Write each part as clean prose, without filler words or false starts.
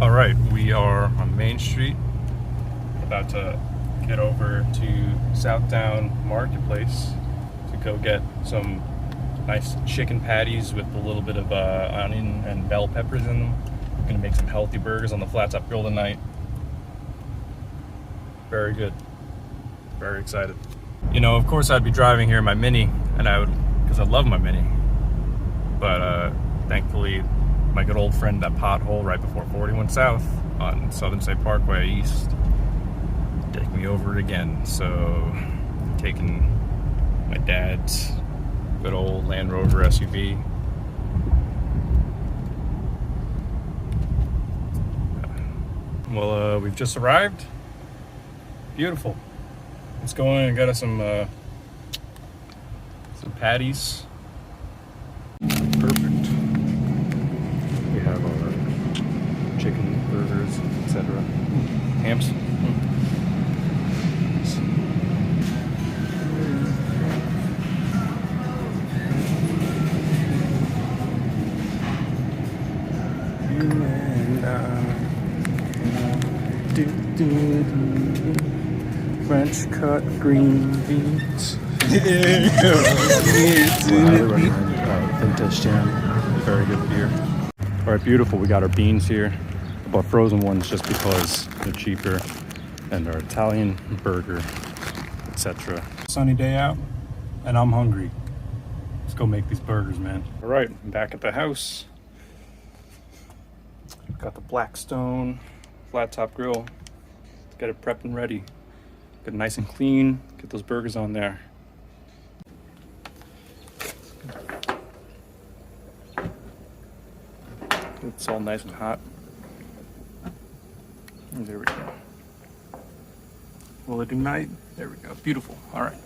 All right, we are on Main Street, about to get over to Southdown Marketplace to go get some nice chicken patties with a little bit of onion and bell peppers in them. We're gonna make some healthy burgers on the flat top grill tonight. Very good. Very excited. You know, of course I'd be driving here in my Mini, and because I love my Mini. But thankfully, my good old friend, that pothole right before 41 South on Southern State Parkway East, take me over it again. So I'm taking my dad's good old Land Rover SUV. Well, we've just arrived. Beautiful. Let's go in and get us some patties. Perfect. We have our chicken burgers, etc. Hams. You and I, French cut green beans. Vintage Jam, very good beer. All right, beautiful. We got our beans here. I bought frozen ones just because they're cheaper, and our Italian burger, etc. Sunny day out, and I'm hungry. Let's go make these burgers, man. All right, I'm back at the house. Got the Blackstone flat top grill. Let's get it prepped and ready. Get it nice and clean. Get those burgers on there. It's all nice and hot. And there we go. Will it ignite? There we go. Beautiful. All right.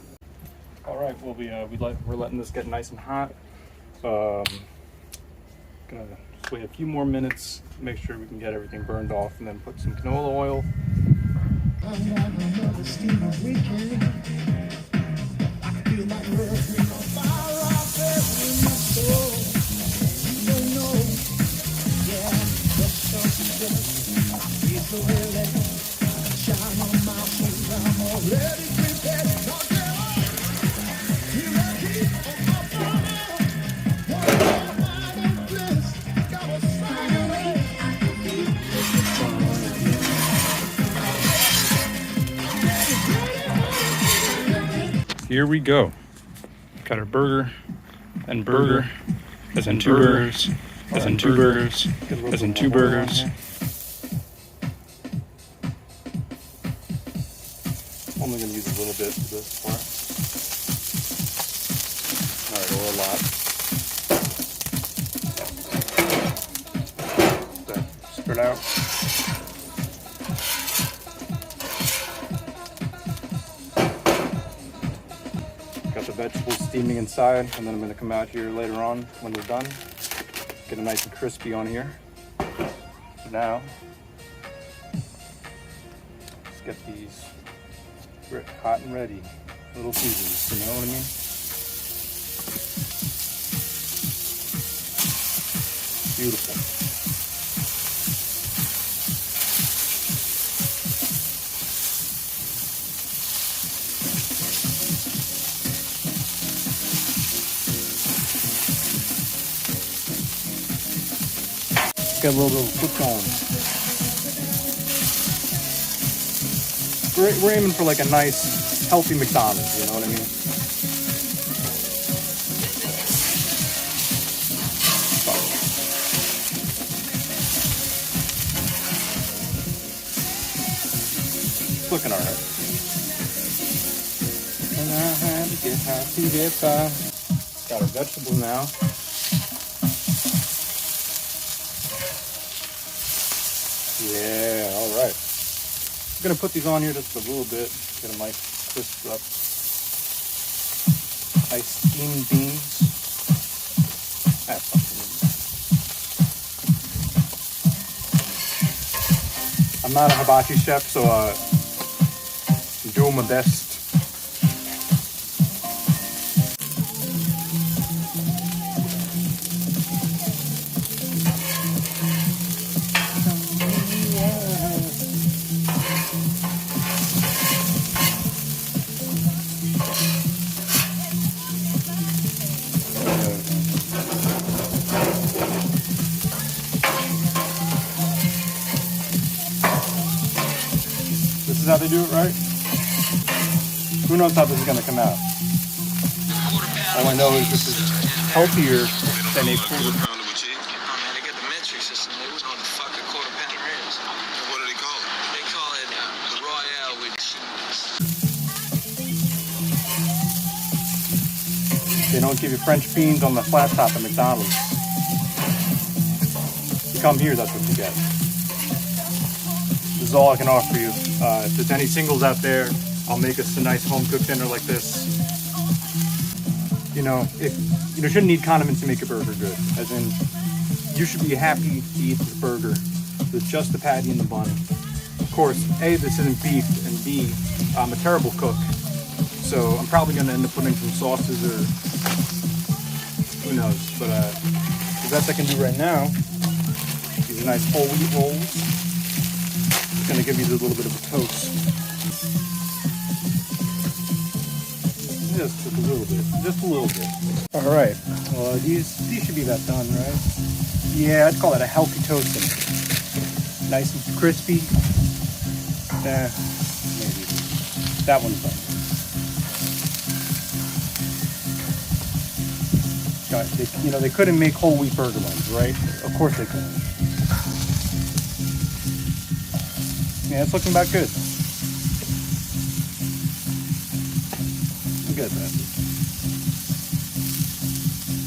All right. Well, we're letting this get nice and hot. Gonna just wait a few more minutes. Make sure we can get everything burned off, and then put some canola oil. Here we go. Got our burger and burger, as in two burgers, as in two burgers, as in two burgers. Only gonna use a little bit for this part. All right, or a lot. Spread out. Got the vegetables steaming inside, and then I'm going to come out here later on when we're done. Get it nice and crispy on here. Now, let's get these hot and ready. Little Caesars, you know what I mean? Beautiful. Got a little bit of crouton. We're aiming for like a nice, healthy McDonald's, you know what I mean? It's looking alright. And I had to get high to get by. Got our vegetables now. Yeah, all right. I'm gonna put these on here just a little bit, get them nice crisped up. Nice steamed beans. Add something in. I'm not a hibachi chef, so I'm doing my best. is how they do it, right? Who knows how this is gonna come out? All I know is this is healthier than a quarter pounder. They don't give you French beans on the flat top at McDonald's. You come here, that's what you get. This is all I can offer you. If there's any singles out there, I'll make us a nice home-cooked dinner like this. You know, you shouldn't need condiments to make a burger good. As in, you should be happy to eat this burger with just the patty and the bun. Of course, A, this isn't beef, and B, I'm a terrible cook. So I'm probably going to end up putting some sauces or who knows. But the best I can do right now, these are nice whole wheat rolls. It's going to give you a little bit of a toast. Just a little bit. Just a little bit. All right. Well, these should be about done, right? Yeah, I'd call it a healthy toasting. Nice and crispy. Maybe. That one's done. They couldn't make whole wheat burger buns, right? Of course they couldn't. Yeah, it's looking about good. Look at that.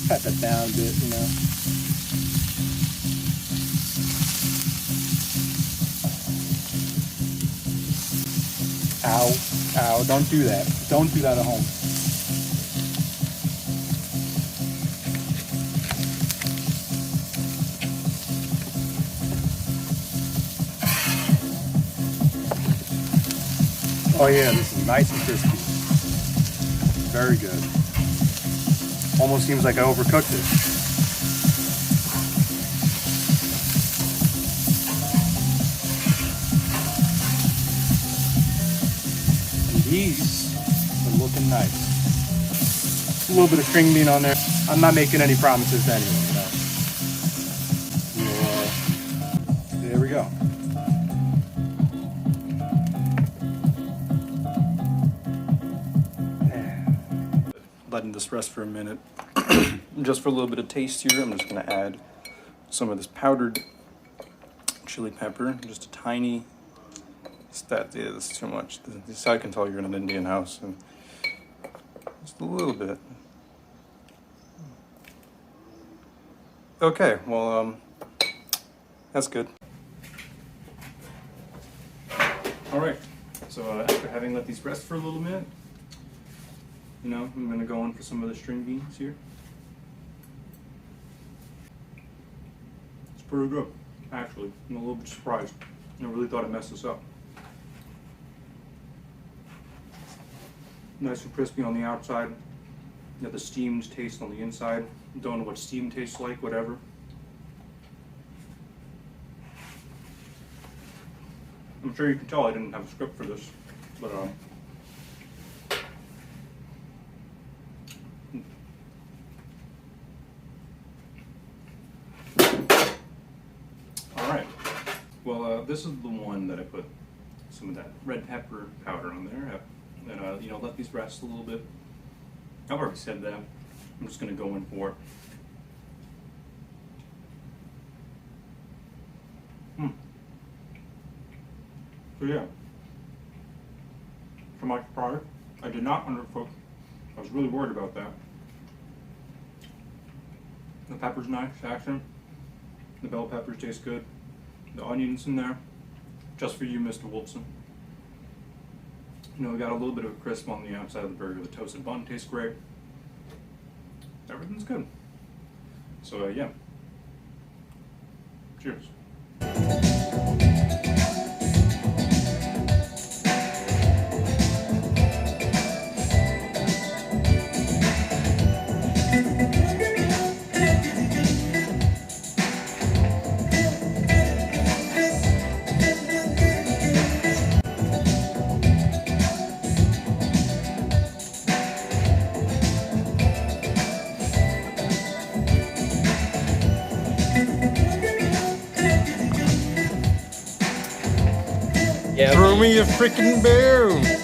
Pat that down a bit, you know. Ow, ow, don't do that. Don't do that at home. Oh yeah, this is nice and crispy. Very good. Almost seems like I overcooked it. And these are looking nice. A little bit of string bean on there. I'm not making any promises to anyone, you know. There we go. Letting this rest for a minute. Just for a little bit of taste here, I'm just going to add some of this powdered chili pepper. Just a tiny. This is too much. This I can tell you're in an Indian house. And just a little bit. Okay, well, that's good. All right. So after having let these rest for a little minute, you know, I'm going to go in for some of the string beans here. It's pretty good, actually. I'm a little bit surprised. I really thought I'd mess this up. Nice and crispy on the outside. You have the steamed taste on the inside. Don't know what steam tastes like, whatever. I'm sure you can tell I didn't have a script for this, but well, this is the one that I put some of that red pepper powder on there, and you know, let these rest a little bit. I've already said that. I'm just going to go in for it. So yeah, for my product, I did not undercook. I was really worried about that. The pepper's nice, accent. The bell peppers taste good. The onions in there, just for you, Mr. Wolfson. You know, we got a little bit of a crisp on the outside of the burger. The toasted bun tastes great. Everything's good. So yeah. Cheers. Yeah. Throw me a freaking bone.